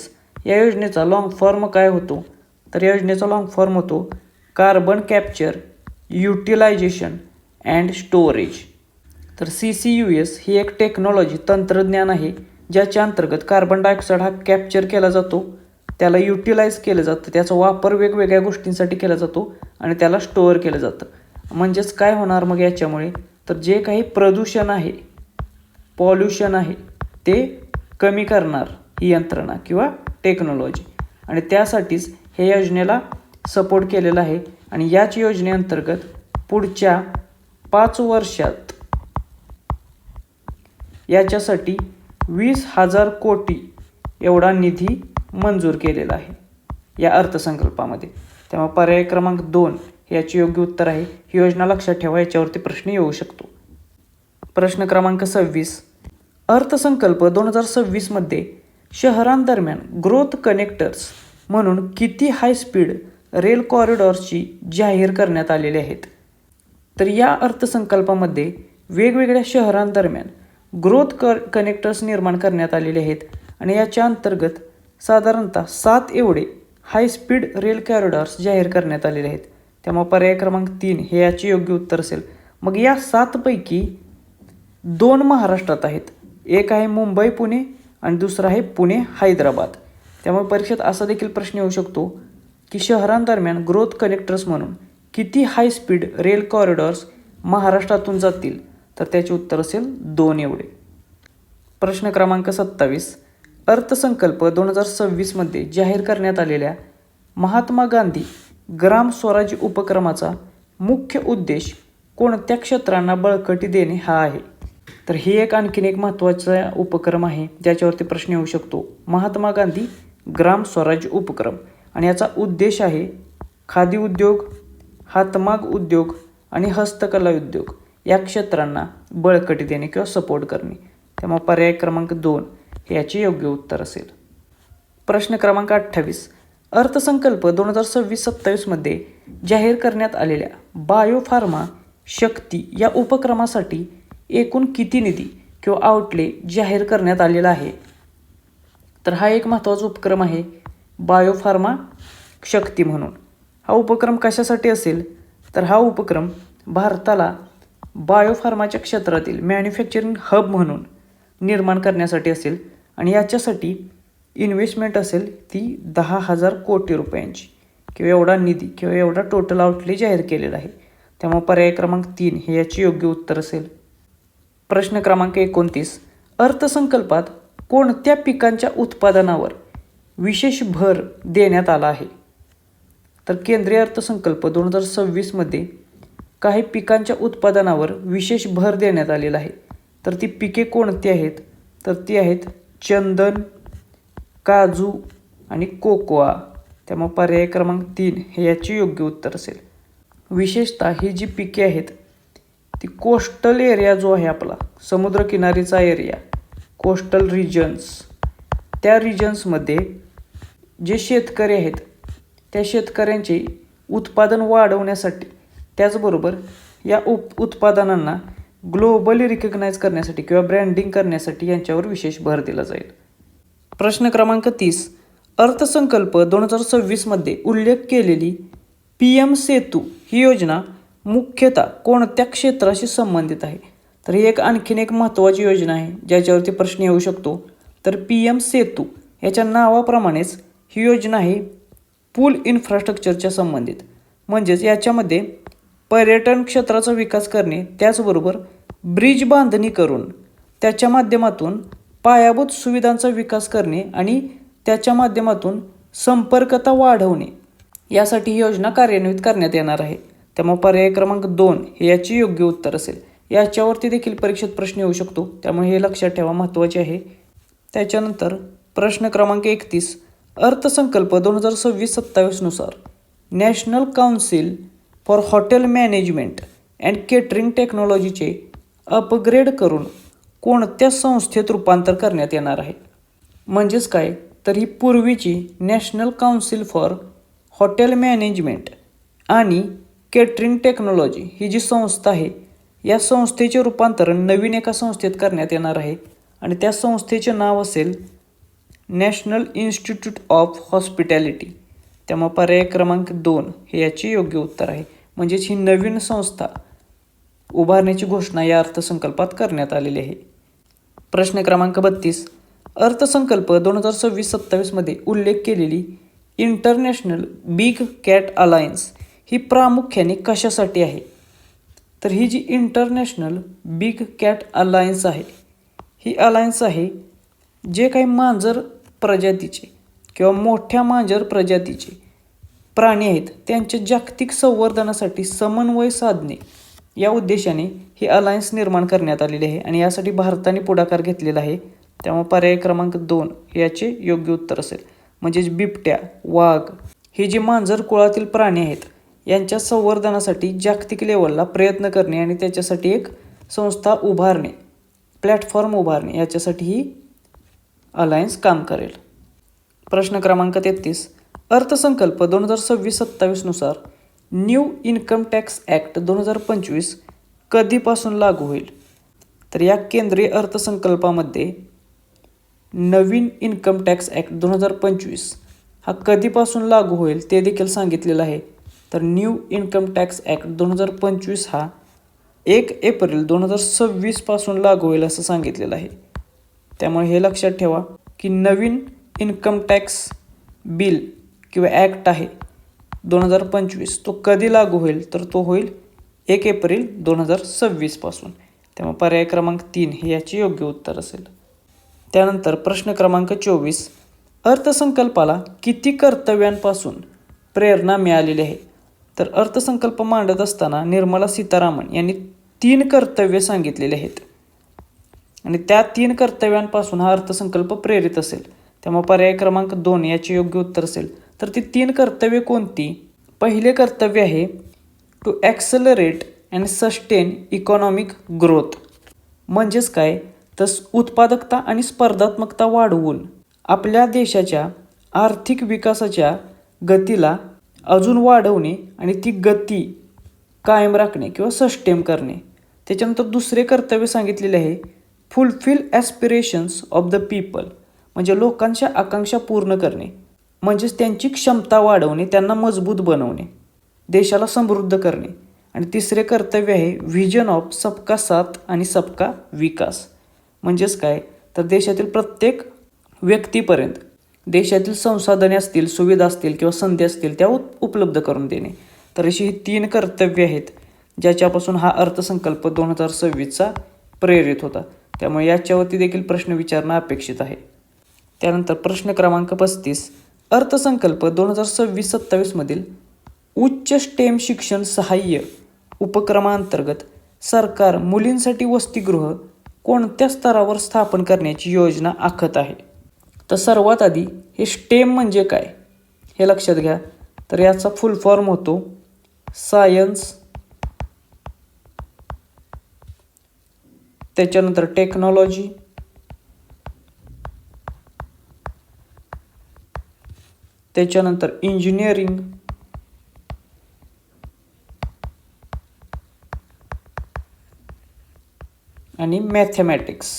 या योजनेचा लॉंग फॉर्म काय होतो? तर या योजनेचा लॉंग फॉर्म होतो carbon capture utilization and storage. तर CCUS ही एक टेक्नॉलॉजी तंत्रज्ञान आहे ज्याच्या अंतर्गत कार्बन डायऑक्साईड हा कॅप्चर केला जातो, त्याला युटिलाइज केलं जातं, त्याचा वापर वेगवेगळ्या गोष्टींसाठी केला जातो आणि त्याला स्टोअर केलं जातं. म्हणजेच काय होणार मग याच्यामुळे? तर जे काही प्रदूषण आहे, पॉल्युशन आहे ते कमी करणार ही यंत्रणा किंवा टेक्नॉलॉजी. आणि त्यासाठीच हे योजनेला सपोर्ट केलेला आहे. आणि याच योजनेअंतर्गत पुढच्या 5 वर्षात याच्यासाठी 20,000 कोटी एवढा निधी मंजूर केलेला आहे या अर्थसंकल्पामध्ये. त्यामुळे पर्याय क्रमांक 2 याचे योग्य उत्तर आहे. ही योजना लक्षात ठेवा, याच्यावरती प्रश्न येऊ शकतो. प्रश्न क्रमांक 26 अर्थसंकल्प 2026मध्ये शहरांदरम्यान ग्रोथ कनेक्टर्स म्हणून किती हाय स्पीड रेल कॉरिडॉर्सची जाहीर करण्यात आलेले आहेत? तर या अर्थसंकल्पामध्ये वेगवेगळ्या शहरांदरम्यान ग्रोथ कनेक्टर्स निर्माण करण्यात आलेले आहेत आणि याच्या अंतर्गत साधारणतः 7 एवढे हाय स्पीड रेल कॉरिडॉर्स जाहीर करण्यात आलेले आहेत. त्यामुळे पर्याय क्रमांक 3 हे याचे योग्य उत्तर असेल. मग या 7 पैकी 2 महाराष्ट्रात आहेत, एक आहे मुंबई पुणे आणि दुसरा आहे पुणे हैदराबाद. त्यामुळे परीक्षेत असा देखील प्रश्न येऊ शकतो की शहरांदरम्यान ग्रोथ कनेक्टर्स म्हणून किती हाय स्पीड रेल कॉरिडॉर्स महाराष्ट्रातून जातील? तर त्याचे उत्तर असेल 2 एवढे. प्रश्न क्रमांक 27 अर्थसंकल्प 2026मध्ये जाहीर करण्यात आलेल्या महात्मा गांधी ग्राम स्वराज्य उपक्रमाचा मुख्य उद्देश कोणत्या क्षेत्रांना बळकटी देणे हा आहे? तर ही एक आणखीन एक महत्त्वाचा उपक्रम आहे ज्याच्यावरती प्रश्न येऊ शकतो. महात्मा गांधी ग्राम स्वराज्य उपक्रम आणि याचा उद्देश आहे खादी उद्योग, हातमाग उद्योग आणि हस्तकला उद्योग या क्षेत्रांना बळकटी देणे किंवा सपोर्ट करणे. त्यामुळे पर्याय क्रमांक 2 हे याचे योग्य उत्तर असेल. प्रश्न क्रमांक 28 अर्थसंकल्प 2026-27मध्ये जाहीर करण्यात आलेल्या बायोफार्मा शक्ती या उपक्रमासाठी एकूण किती निधी किंवा आउटले जाहीर करण्यात आलेला आहे? तर हा एक महत्त्वाचा उपक्रम आहे बायोफार्मा शक्ती म्हणून. हा उपक्रम कशासाठी असेल? तर हा उपक्रम भारताला बायोफार्माच्या क्षेत्रातील मॅन्युफॅक्चरिंग हब म्हणून निर्माण करण्यासाठी असेल आणि याच्यासाठी इन्व्हेस्टमेंट असेल ती 10,000 कोटी रुपयांची किंवा एवढा निधी किंवा एवढा टोटल आउटले जाहीर केलेला आहे. त्यामुळे पर्याय क्रमांक 3 हे याचे योग्य उत्तर असेल. प्रश्न क्रमांक 29. अर्थसंकल्पात कोणत्या पिकांच्या उत्पादनावर विशेष भर देण्यात आला आहे? तर केंद्रीय अर्थसंकल्प 2026मध्ये काही पिकांच्या उत्पादनावर विशेष भर देण्यात आलेला आहे. तर ती पिके कोणती आहेत? तर ती आहेत चंदन, काजू आणि कोकोआ. त्यामुळे पर्याय क्रमांक 3 हे याचे योग्य उत्तर असेल. विशेषतः ही जी पिके आहेत ती कोस्टल एरिया जो आहे आपला समुद्रकिनारीचा एरिया, कोस्टल रिजन्स, त्या रिजन्समध्ये जे शेतकरी आहेत त्या शेतकऱ्यांचे उत्पादन वाढवण्यासाठी त्याचबरोबर या उत्पादनांना ग्लोबली रिकग्नाइज करण्यासाठी किंवा ब्रँडिंग करण्यासाठी यांच्यावर विशेष भर दिला जाईल. प्रश्न क्रमांक 30. अर्थसंकल्प 2026मध्ये उल्लेख केलेली PM सेतू ही योजना मुख्यतः कोणत्या क्षेत्राशी संबंधित आहे? तर ही आणखीन एक महत्त्वाची योजना आहे ज्याच्यावरती प्रश्न येऊ शकतो. तर PM सेतू याच्या नावाप्रमाणेच ही योजना आहे पूल इन्फ्रास्ट्रक्चरच्या संबंधित. म्हणजेच याच्यामध्ये पर्यटन क्षेत्राचा विकास करणे त्याचबरोबर ब्रिज बांधणी करून त्याच्या माध्यमातून पायाभूत सुविधांचा विकास करणे आणि त्याच्या माध्यमातून संपर्कता वाढवणे यासाठी ही योजना कार्यान्वित करण्यात येणार आहे. त्यामुळे पर्याय क्रमांक 2 हे याचे योग्य उत्तर असेल. याच्यावरती देखील परीक्षेत प्रश्न येऊ शकतो त्यामुळे हे लक्षात ठेवा, महत्त्वाचे आहे. त्याच्यानंतर प्रश्न क्रमांक 31. अर्थसंकल्प 2026-27 नुसार national council for hotel management and catering टेक्नॉलॉजीचे अपग्रेड करून कोणत्या संस्थेत रूपांतर करण्यात येणार आहे? म्हणजेच काय, तर ही पूर्वीची national council for hotel management आणि केटरिंग टेक्नॉलॉजी ही जी संस्था आहे या संस्थेचे रूपांतरण नवीन एका संस्थेत करण्यात येणार आहे आणि त्या संस्थेचे नाव असेल नॅशनल इन्स्टिट्यूट ऑफ हॉस्पिटॅलिटी. त्यामुळे पर्याय क्रमांक 2 हे याचे योग्य उत्तर आहे. म्हणजेच ही नवीन संस्था उभारण्याची घोषणा या अर्थसंकल्पात करण्यात आलेली आहे. प्रश्न क्रमांक 32. अर्थसंकल्प 2026-27मध्ये उल्लेख केलेली इंटरनॅशनल बिग कॅट अलायन्स ही प्रामुख्याने कशासाठी आहे? तर ही जी इंटरनॅशनल बिग कॅट अलायन्स आहे ही अलायन्स आहे जे काही मांजर प्रजातीचे किंवा मोठ्या मांजर प्रजातीचे प्राणी आहेत त्यांच्या जागतिक संवर्धनासाठी समन्वय साधणे या उद्देशाने ही अलायन्स निर्माण करण्यात आलेली आहे आणि यासाठी भारताने पुढाकार घेतलेला आहे. त्यामुळे पर्याय क्रमांक 2 याचे योग्य उत्तर असेल. म्हणजेच बिबट्या, वाघ हे जे मांजर कुळातील प्राणी आहेत यांच्या संवर्धनासाठी जागतिक लेवलला प्रयत्न करणे आणि त्याच्यासाठी एक संस्था उभारणे, प्लॅटफॉर्म उभारणे याच्यासाठी ही अलायन्स काम करेल. प्रश्न क्रमांक 33. अर्थसंकल्प 2026-27 नुसार न्यू इन्कम टॅक्स ॲक्ट 2025 कधीपासून लागू होईल? तर या केंद्रीय अर्थसंकल्पामध्ये नवीन इन्कम टॅक्स ॲक्ट 2025 हा कधीपासून लागू होईल ते देखील सांगितलेलं आहे. तर न्यू इन्कम टॅक्स ॲक्ट 2025 हा 1 एप्रिल 2026 पासून लागू होईल असं सांगितलेलं आहे. त्यामुळे हे लक्षात ठेवा की नवीन इन्कम टॅक्स बिल किंवा ॲक्ट आहे 2025 तो कधी लागू होईल? तर तो होईल 1 एप्रिल 2026 पासून. त्यामुळे पर्याय क्रमांक 3 हे याचे योग्य उत्तर असेल. त्यानंतर प्रश्न क्रमांक 24. अर्थसंकल्पाला किती कर्तव्यांपासून प्रेरणा मिळालेली आहे? तर अर्थसंकल्प मांडत असताना निर्मला सीतारामन यांनी 3 कर्तव्ये सांगितलेली आहेत आणि त्या 3 कर्तव्यांपासून हा अर्थसंकल्प प्रेरित असेल. त्यामुळे पर्याय क्रमांक 2 याचे योग्य उत्तर असेल. तर ती 3 कर्तव्ये कोणती? पहिले कर्तव्य आहे to accelerate and sustain economic growth. म्हणजेच काय, तर उत्पादकता आणि स्पर्धात्मकता वाढवून आपल्या देशाच्या आर्थिक विकासाच्या गतीला अजून वाढवणे आणि ती गती कायम राखणे किंवा सस्टेन करणे. त्याच्यानंतर दुसरे कर्तव्य सांगितलेले आहे fulfil aspirations of the people. म्हणजे लोकांच्या आकांक्षा पूर्ण करणे, म्हणजेच त्यांची क्षमता वाढवणे, त्यांना मजबूत बनवणे, देशाला समृद्ध करणे. आणि तिसरे कर्तव्य आहे व्हिजन ऑफ सबका साथ आणि सबका विकास. म्हणजेच काय, तर देशातील प्रत्येक व्यक्तीपर्यंत देशातील संसाधने असतील, सुविधा असतील किंवा संधी असतील त्या उपलब्ध करून देणे. तर अशी ही 3 कर्तव्य आहेत ज्याच्यापासून हा अर्थसंकल्प 2026चा प्रेरित होता. त्यामुळे याच्यावरती देखील प्रश्न विचारणं अपेक्षित आहे. त्यानंतर प्रश्न क्रमांक 35, अर्थसंकल्प 2026-27 मधील उच्च स्टेम शिक्षण सहाय्य उपक्रमांतर्गत सरकार मुलींसाठी वसतिगृह कोणत्या स्तरावर स्थापन करण्याची योजना आखत आहे? तर सर्वात आधी हे स्टेम म्हणजे काय हे लक्षात घ्या. तर याचा फुल फॉर्म होतो सायन्स, त्याच्यानंतर टेक्नॉलॉजी, त्याच्यानंतर इंजिनिअरिंग, आणि मॅथमॅटिक्स.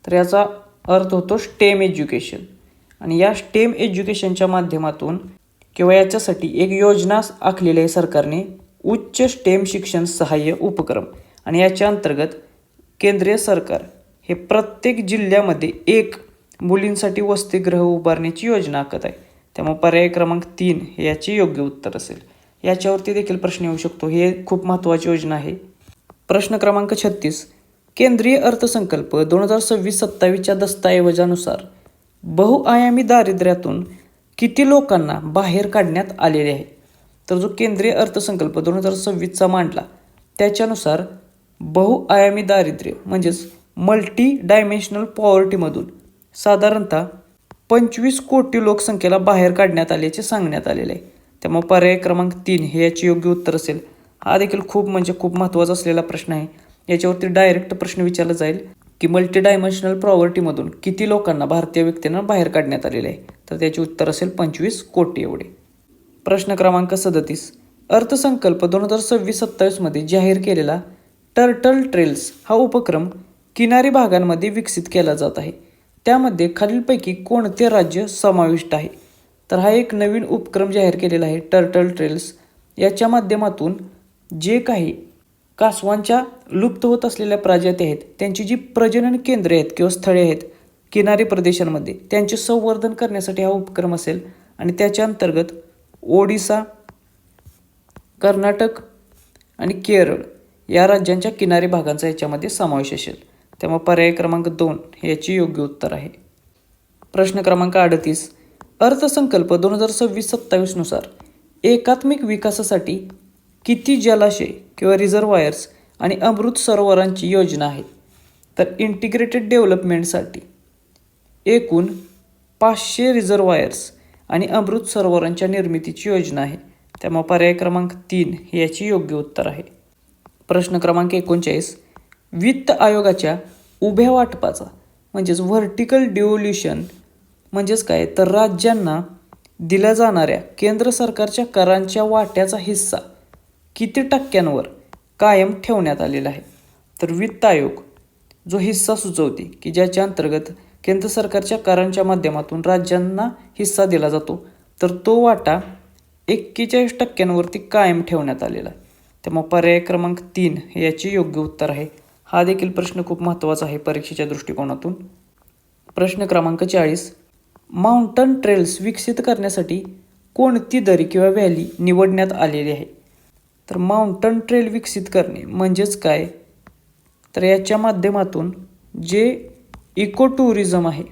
तर याचा अर्थ होतो स्टेम एज्युकेशन. आणि या स्टेम एज्युकेशनच्या माध्यमातून किंवा याच्यासाठी एक योजना आखलेली आहे सरकारने, उच्च स्टेम शिक्षण सहाय्य उपक्रम. आणि याच्या अंतर्गत केंद्रीय सरकार हे प्रत्येक जिल्ह्यामध्ये एक मुलींसाठी वसतिगृह उभारण्याची योजना आखत आहे. त्यामुळे पर्याय क्रमांक 3 हे याचे योग्य उत्तर असेल. याच्यावरती देखील प्रश्न येऊ शकतो. हे खूप महत्त्वाची योजना आहे. प्रश्न क्रमांक 36, केंद्रीय अर्थसंकल्प 2026-27च्या दस्तऐवजानुसार बहुआयामी दारिद्र्यातून किती लोकांना बाहेर काढण्यात आलेले आहे? तर जो केंद्रीय अर्थसंकल्प 2026चा मांडला त्याच्यानुसार बहुआयामी दारिद्र्य म्हणजेच मल्टी डायमेन्शनल पॉवर्टीमधून साधारणतः 25 कोटी लोकसंख्येला बाहेर काढण्यात आल्याचे सांगण्यात आलेले आहे. त्यामुळे पर्याय क्रमांक 3 हे याचे योग्य उत्तर असेल. हा देखील खूप महत्त्वाचा असलेला प्रश्न आहे. याच्यावरती डायरेक्ट प्रश्न विचारला जाईल की मल्टी डायमेन्शनल पॉवर्टीमधून किती लोकांना, भारतीय व्यक्तींना बाहेर काढण्यात आलेले आहे? तर त्याचे उत्तर असेल 25 कोटी एवढे. प्रश्न क्रमांक 37, अर्थसंकल्प 2026-27 मध्ये जाहीर केलेला टर्टल ट्रेल्स हा उपक्रम किनारी भागांमध्ये विकसित केला जात आहे. त्यामध्ये खालीलपैकी कोणते राज्य समाविष्ट आहे? तर हा एक नवीन उपक्रम जाहीर केलेला आहे टर्टल ट्रेल्स. याच्या माध्यमातून जे काही कासवांच्या लुप्त होत असलेल्या प्रजाती आहेत त्यांची जी प्रजनन केंद्रे आहेत किंवा स्थळे आहेत किनारी प्रदेशांमध्ये त्यांचे संवर्धन करण्यासाठी हा उपक्रम असेल. आणि त्याच्या अंतर्गत ओडिसा, कर्नाटक आणि केरळ या राज्यांच्या किनारी भागांचा याच्यामध्ये समावेश असेल. त्यामुळे पर्याय क्रमांक 2 हे याचे योग्य उत्तर आहे. प्रश्न क्रमांक 38, अर्थसंकल्प 2026-27 नुसार एकात्मिक विकासासाठी किती जलाशय किंवा रिझर्वायर्स आणि अमृत सरोवरांची योजना आहे? तर इंटिग्रेटेड डेव्हलपमेंटसाठी एकूण 500 रिझर्वायर्स आणि अमृत सरोवरांच्या निर्मितीची योजना आहे. त्यामुळे पर्याय क्रमांक 3 हे याचे योग्य उत्तर आहे. प्रश्न क्रमांक 39, वित्त आयोगाच्या उभ्या वाटपाचा म्हणजेच व्हर्टिकल डिव्होल्यूशन म्हणजेच काय? तर राज्यांना दिल्या जाणाऱ्या केंद्र सरकारच्या करांच्या वाट्याचा हिस्सा किती टक्क्यांवर कायम ठेवण्यात आलेला आहे? तर वित्त आयोग जो हिस्सा सुचवते की ज्याच्या अंतर्गत केंद्र सरकारच्या करांच्या माध्यमातून राज्यांना हिस्सा दिला जातो, तर तो वाटा 41% कायम ठेवण्यात आलेला आहे. त्यामुळे पर्याय क्रमांक 3 हे याचे योग्य उत्तर आहे. हा देखील प्रश्न खूप महत्त्वाचा आहे परीक्षेच्या दृष्टिकोनातून. प्रश्न क्रमांक 40, माउंटन ट्रेल्स विकसित करण्यासाठी कोणती दरी किंवा व्हॅली निवडण्यात आलेली आहे? तर माउंटन ट्रेल विकसित करणे म्हणजेच काय? तर याच्या माध्यमातून जे इको टुरिझम आहे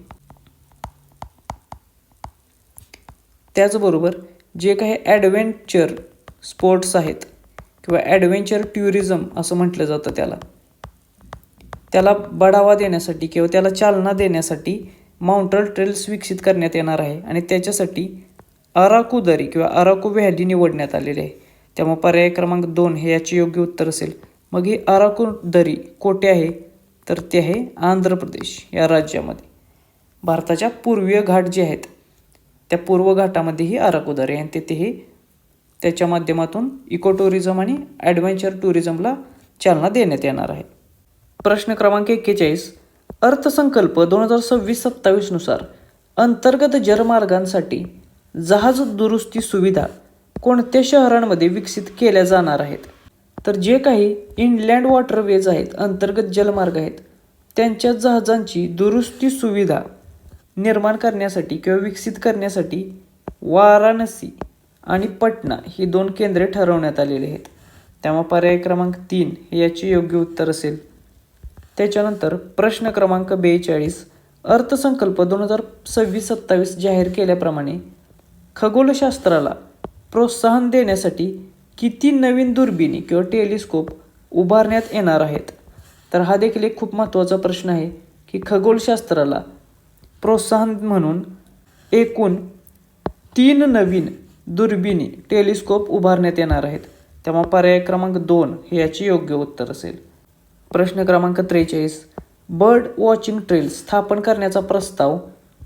त्याचबरोबर जे काही ॲडव्हेंचर स्पोर्ट्स आहेत किंवा ॲडव्हेंचर टुरिझम असं म्हटलं जातं त्याला बढावा देण्यासाठी किंवा त्याला चालना देण्यासाठी माउंटन ट्रेल्स विकसित करण्यात येणार आहे. आणि त्याच्यासाठी अराकू दरी किंवा अराकू व्हॅली निवडण्यात आलेली आहे. त्यामुळे पर्याय क्रमांक 2 हे याचे योग्य उत्तर असेल. मग ही अराकू दरी कोठे आहे? तर ते आहे आंध्र प्रदेश या राज्यामध्ये. भारताच्या पूर्वीय घाट जे आहेत त्या पूर्व घाटामध्ये ही अराकू दरी आहे. आणि तेथेही त्याच्या माध्यमातून इको टुरिझम आणि ॲडव्हेंचर टुरिझमला चालना देण्यात येणार आहे. प्रश्न क्रमांक 41, अर्थसंकल्प 2026-27 नुसार अंतर्गत जलमार्गांसाठी जहाज दुरुस्ती सुविधा कोणत्या शहरांमध्ये विकसित केल्या जाणार आहेत? तर जे काही इनलँड वॉटरवेज आहेत, अंतर्गत जलमार्ग आहेत, त्यांच्या जहाजांची दुरुस्ती सुविधा निर्माण करण्यासाठी किंवा विकसित करण्यासाठी वाराणसी आणि पटना ही 2 केंद्रे ठरवण्यात आलेली आहेत. त्यामुळे पर्याय क्रमांक 3 हे याचे योग्य उत्तर असेल. त्याच्यानंतर प्रश्न क्रमांक 42, अर्थसंकल्प 2026-27 जाहीर केल्याप्रमाणे खगोलशास्त्राला प्रोत्साहन देण्यासाठी किती नवीन दुर्बिणी किंवा टेलिस्कोप उभारण्यात येणार आहेत? तर हा देखील एक खूप महत्त्वाचा प्रश्न आहे की खगोलशास्त्राला प्रोत्साहन म्हणून एकूण 3 नवीन दुर्बिणी टेलिस्कोप उभारण्यात येणार आहेत. त्यामुळे पर्याय क्रमांक 2 हे याचे योग्य उत्तर असेल. प्रश्न क्रमांक 43, बर्ड वॉचिंग ट्रेल्स स्थापन करण्याचा प्रस्ताव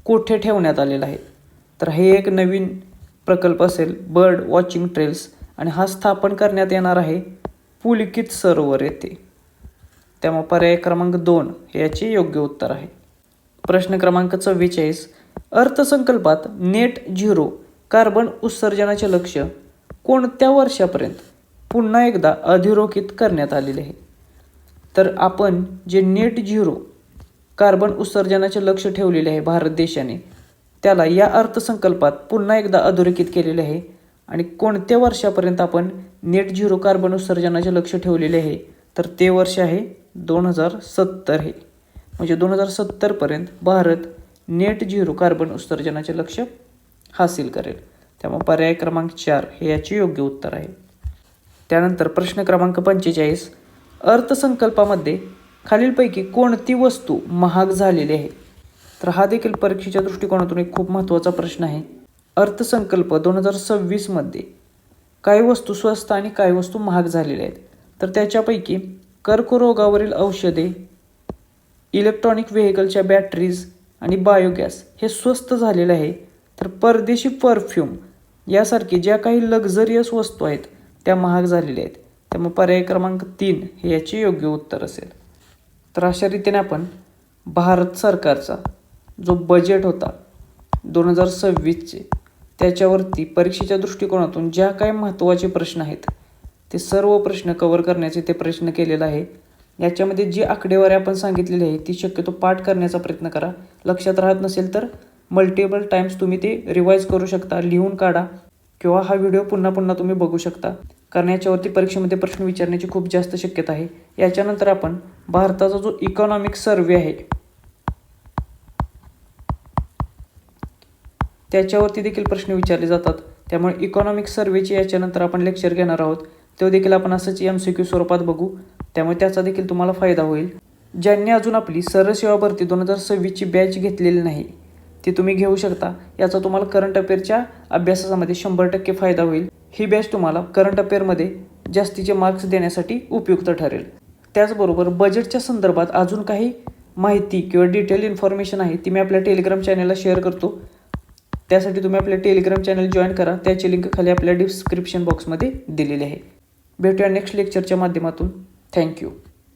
कोठे ठेवण्यात आलेला आहे? तर हे एक नवीन प्रकल्प असेल बर्ड वॉचिंग ट्रेल्स, आणि हा स्थापन करण्यात येणार आहे पुलकित सरोवर येथे. त्यामुळे पर्याय क्रमांक 2 हे याचे योग्य उत्तर आहे. प्रश्न क्रमांक 44, अर्थसंकल्पात नेट झिरो कार्बन उत्सर्जनाचे लक्ष्य कोणत्या वर्षापर्यंत पुन्हा एकदा अधोरेखित करण्यात आलेले आहे? तर आपण जे नेट झिरो कार्बन उत्सर्जनाचे लक्ष्य ठेवलेले आहे भारत देशाने, त्याला या अर्थसंकल्पात पुन्हा एकदा अधोरेखित केलेले आहे. आणि कोणत्या वर्षापर्यंत आपण नेट झिरो कार्बन उत्सर्जनाचे लक्ष्य ठेवलेले आहे? तर ते वर्ष आहे 2070 हे. म्हणजे 2070पर्यंत भारत नेट झिरो कार्बन उत्सर्जनाचे लक्ष्य हासिल करेल. त्यामुळे पर्याय क्रमांक 4 हे याचे योग्य उत्तर आहे. त्यानंतर प्रश्न क्रमांक 45, अर्थसंकल्पामध्ये खालीलपैकी कोणती वस्तू महाग झालेली आहे? तर हा देखील परीक्षेच्या दृष्टिकोनातून एक खूप महत्त्वाचा प्रश्न आहे. अर्थसंकल्प 2026मध्ये काही वस्तू स्वस्त आणि काही वस्तू महाग झालेल्या आहेत. तर त्याच्यापैकी कर्करोगावरील औषधे, इलेक्ट्रॉनिक व्हेकलच्या बॅटरीज आणि बायोगॅस हे स्वस्त झालेले आहे. तर परदेशी परफ्यूम यासारखी ज्या काही लक्झरियस वस्तू आहेत त्या महाग झालेल्या आहेत. त्यामुळे पर्याय क्रमांक 3 हे याचे योग्य उत्तर असेल. तर अशा रीतीने आपण भारत सरकारचा जो बजेट होता 2026चे, त्याच्यावरती परीक्षेच्या दृष्टिकोनातून ज्या काही महत्त्वाचे प्रश्न आहेत ते सर्व प्रश्न कव्हर करण्याचे ते प्रश्न केलेला आहे. याच्यामध्ये जी आकडेवारी आपण सांगितलेली आहे ती शक्यतो पाठ करण्याचा प्रयत्न करा. लक्षात राहत नसेल तर मल्टिपल टाइम्स तुम्ही ते रिवाईज करू शकता, लिहून काढा, किंवा हा व्हिडिओ पुन्हा पुन्हा तुम्ही बघू शकता. कारण याच्यावरती परीक्षेमध्ये प्रश्न विचारण्याची खूप जास्त शक्यता आहे. याच्यानंतर आपण भारताचा जो इकॉनॉमिक सर्वे आहे त्याच्यावरती देखील प्रश्न विचारले जातात. त्यामुळे इकॉनॉमिक सर्वेची याच्यानंतर आपण लेक्चर घेणार आहोत. तो देखील आपण असंच MCQ स्वरूपात बघू. त्यामुळे त्याचा देखील तुम्हाला फायदा होईल. ज्यांनी अजून आपली सरळ सेवा भरती 2026ची बॅच घेतलेली नाही ती तुम्ही घेऊ शकता. याचा तुम्हाला करंट अफेअरच्या अभ्यासामध्ये 100% फायदा होईल. ही बॅच तुम्हाला करंट अफेअरमध्ये जास्तीचे मार्क्स देण्यासाठी उपयुक्त ठरेल. त्याचबरोबर बजेटच्या संदर्भात अजून काही माहिती किंवा डिटेल इन्फॉर्मेशन आहे ती मी आपल्या टेलिग्राम चॅनलला शेअर करतो. त्यासाठी तुम्ही आपल्या टेलिग्राम चॅनल जॉईन करा. त्याची लिंक खाली आपल्या डिस्क्रिप्शन बॉक्समध्ये दिलेली आहे. भेटूया नेक्स्ट लेक्चरच्या माध्यमातून. थँक्यू.